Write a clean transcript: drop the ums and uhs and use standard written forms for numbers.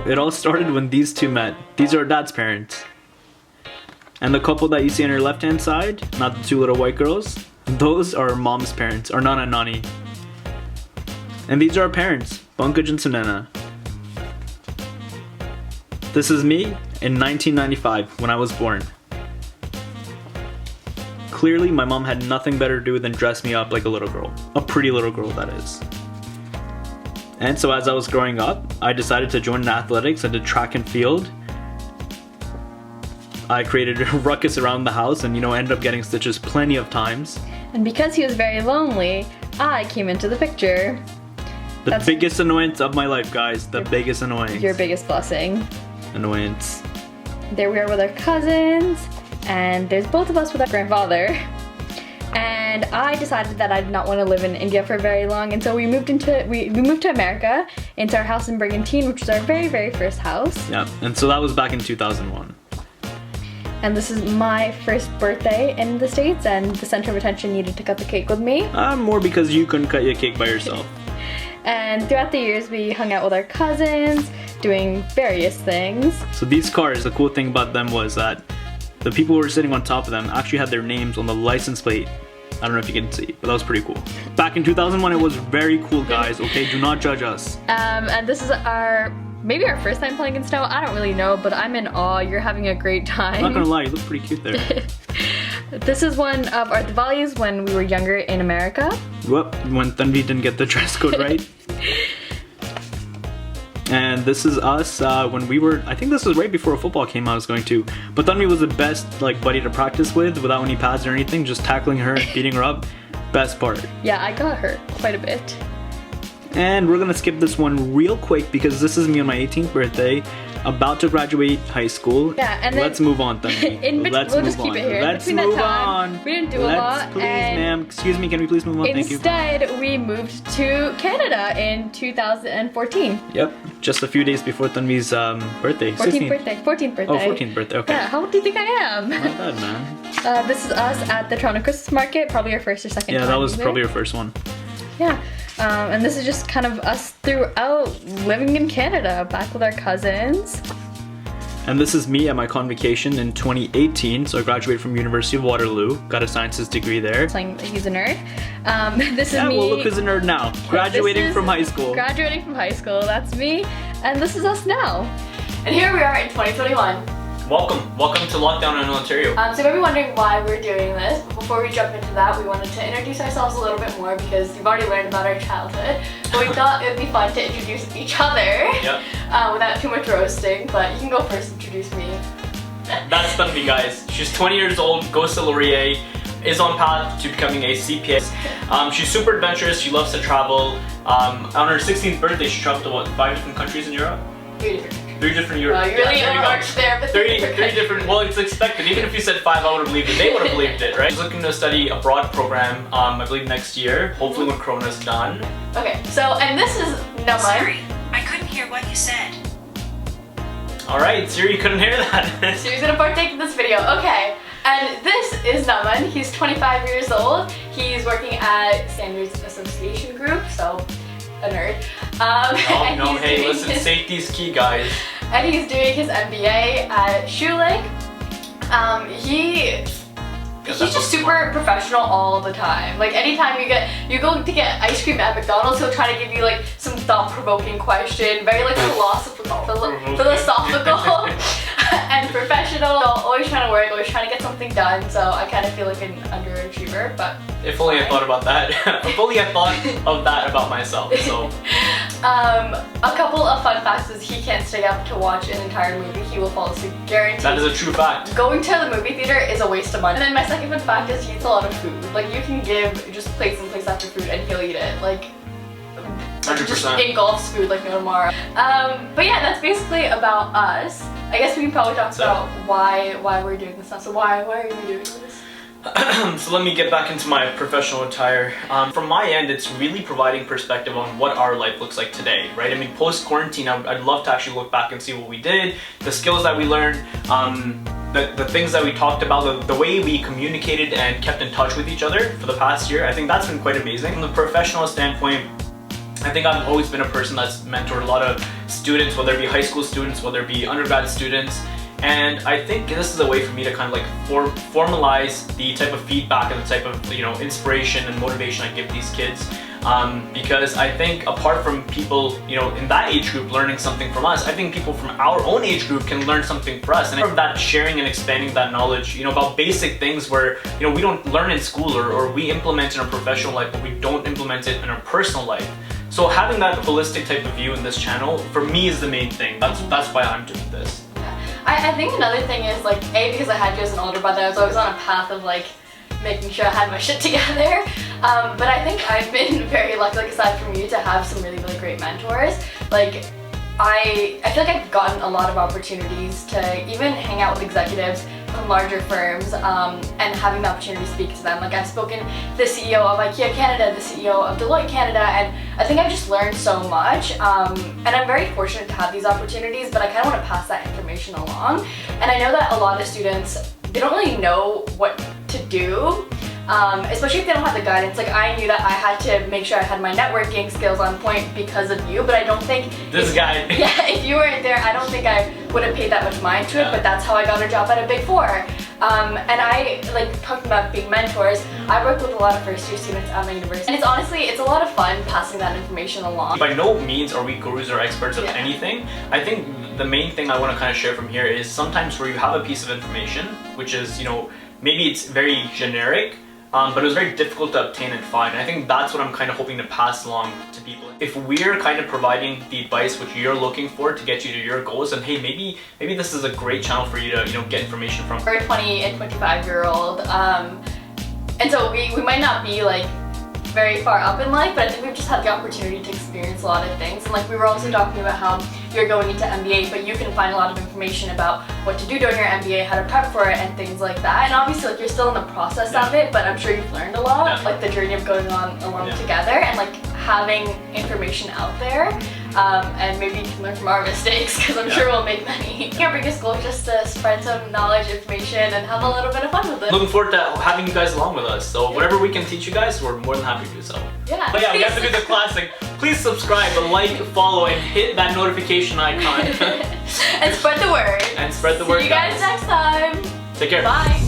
it all started when these two met. These are Dad's parents. And the couple that you see on your left-hand side, not the two little white girls, those are Mom's parents, or Nana and Nani. And these are our parents, Pankaj and Sunena. This is me in 1995 when I was born. Clearly, my mom had nothing better to do than dress me up like a little girl. A pretty little girl, that is. And so as I was growing up, I decided to join in athletics. I did track and field. I created a ruckus around the house and, ended up getting stitches plenty of times. And because he was very lonely, I came into the picture. That's the biggest annoyance of my life, guys. The biggest annoyance. Your biggest blessing. Annoyance. There we are with our cousins, and there's both of us with our grandfather. And I decided that I did not want to live in India for very long, and so we moved to America, into our house in Brigantine, which was our very, very first house. Yeah, and so that was back in 2001. And this is my first birthday in the States, and the center of attention needed to cut the cake with me. More because you couldn't cut your cake by yourself. And throughout the years, we hung out with our cousins, doing various things. So these cars, the cool thing about them was that the people who were sitting on top of them actually had their names on the license plate. I don't know if you can see, but that was pretty cool. Back in 2001, it was very cool, guys. Okay, do not judge us. And this is maybe our first time playing in snow. I don't really know, but I'm in awe. You're having a great time. I'm not gonna lie, you look pretty cute there. This is one of our Diwalis when we were younger in America. Whoop, when Tanvi didn't get the dress code right. And this is us when we were, I think this was right before a football game I was going to. But Tanvi was the best buddy to practice with without any pads or anything, just tackling her, beating her up. Best part. Yeah, I got hurt quite a bit. And we're gonna skip this one real quick because this is me on my 18th birthday, about to graduate high school. Yeah, and then let's move on, Tanvi. We'll just keep it here. Let's move on. We didn't do a lot. Please, ma'am. Excuse me, can we please move on? Thank you. Instead, we moved to Canada in 2014. Yep, just a few days before Tanvi's birthday. 14th birthday. Oh, 14th birthday, okay. Yeah, how old do you think I am? Not bad, man. This is us at the Toronto Christmas Market, probably our first or second time. Yeah, that was either. probably your first one. Yeah, and this is just kind of us throughout living in Canada, back with our cousins. And this is me at my convocation in 2018. So I graduated from University of Waterloo, got a sciences degree there. Saying that he's a nerd. This is me. Yeah, well, look who's a nerd now. Graduating from high school. Graduating from high school, that's me. And this is us now. And here we are in 2021. Welcome to lockdown in Ontario. So you might be wondering why we're doing this, but before we jump into that, we wanted to introduce ourselves a little bit more because you've already learned about our childhood, but we thought it would be fun to introduce each other without too much roasting, but you can go first, introduce me. That's Tanvi, guys. She's 20 years old, goes to Laurier, is on path to becoming a CPA. She's super adventurous, she loves to travel. On her 16th birthday, she traveled to what, 5 different countries in Europe? 3 different Europe. You really overarched there, but 3 different, well, it's expected. Even if you said 5, I would have believed it. They would have believed it, right? She's looking to study abroad program, I believe next year, hopefully when Corona's done. Okay, so, and this is Naman. Sorry, I couldn't hear what you said. Alright, Siri, you couldn't hear that. Siri's gonna partake in this video. Okay, and this is Naman. He's 25 years old. He's working at Standards Association Group, so a nerd. Hey, listen, safety's key, guys. And he's doing his MBA at Shoe Lake. He's just super professional all the time. Like anytime you go to get ice cream at McDonald's, he'll try to give you like some thought-provoking question, very like philosophical and professional. So always trying to work, always trying to get something done. So I kind of feel like an underachiever, but if only I thought about that. If only I thought of that about myself. So. A couple of fun facts is he can't stay up to watch an entire movie. He will fall asleep, guaranteed. That is a true fact. Going to the movie theater is a waste of money. And then my second fun fact is he eats a lot of food. Like you can give just plates and plates after food and he'll eat it. Like 100%. Just engulfs food like no tomorrow. But yeah, that's basically about us. I guess we can probably talk about why we're doing this stuff. So why are we doing this? So let me get back into my professional attire. From my end, it's really providing perspective on what our life looks like today, right? I mean, post-quarantine, I'd love to actually look back and see what we did, the skills that we learned, the things that we talked about, the way we communicated and kept in touch with each other for the past year. I think that's been quite amazing. From the professional standpoint, I think I've always been a person that's mentored a lot of students, whether it be high school students, whether it be undergrad students. And I think this is a way for me to kind of like formalize the type of feedback and the type of, you know, inspiration and motivation I give these kids. Because I think apart from people, you know, in that age group learning something from us, I think people from our own age group can learn something from us. And that sharing and expanding that knowledge, you know, about basic things where, you know, we don't learn in school or we implement in our professional life, but we don't implement it in our personal life. So having that holistic type of view in this channel, for me, is the main thing. That's why I'm doing this. I think another thing is like, because I had you as an older brother, I was always on a path of like making sure I had my shit together. But I think I've been very lucky, like aside from you, to have some really, really great mentors. Like I feel like I've gotten a lot of opportunities to even hang out with executives from larger firms and having the opportunity to speak to them. Like I've spoken to the CEO of IKEA Canada, the CEO of Deloitte Canada, and I think I've just learned so much. And I'm very fortunate to have these opportunities, but I kind of want to pass that information along. And I know that a lot of students, they don't really know what to do. Especially if they don't have the guidance. Like I knew that I had to make sure I had my networking skills on point because of you, but I don't think this guy. Yeah, if you weren't there, I don't think I would have paid that much mind to it. But that's how I got a job at a Big Four. And I, like talking about being mentors, I work with a lot of first-year students at my university, and it's honestly, it's a lot of fun passing that information along. By no means are we gurus or experts of anything. I think the main thing I want to kind of share from here is sometimes where you have a piece of information, which is, you know, maybe it's very generic, but it was very difficult to obtain and find. And I think that's what I'm kind of hoping to pass along to people. If we're kind of providing the advice which you're looking for to get you to your goals, and hey, maybe this is a great channel for you to, you know, get information from. We're a 20 and 25-year-old, and so we might not be like very far up in life, but I think we've just had the opportunity to experience a lot of things. And like we were also talking about how you're going into MBA, but you can find a lot of information about what to do during your MBA, how to prep for it, and things like that. And obviously, like you're still in the process of it, but I'm sure you've learned a lot, like the journey of going on along together, and like having information out there. And maybe you can learn from our mistakes, because I'm sure we'll make many. Our biggest goal is just to spread some knowledge, information, and have a little bit of fun with it. Looking forward to having you guys along with us. So whatever we can teach you guys, we're more than happy to do so. Yeah. But yeah, we have to do the classic. Please subscribe, like, follow, and hit that notification icon. And spread the word. And spread the word, See you guys next time. Take care. Bye.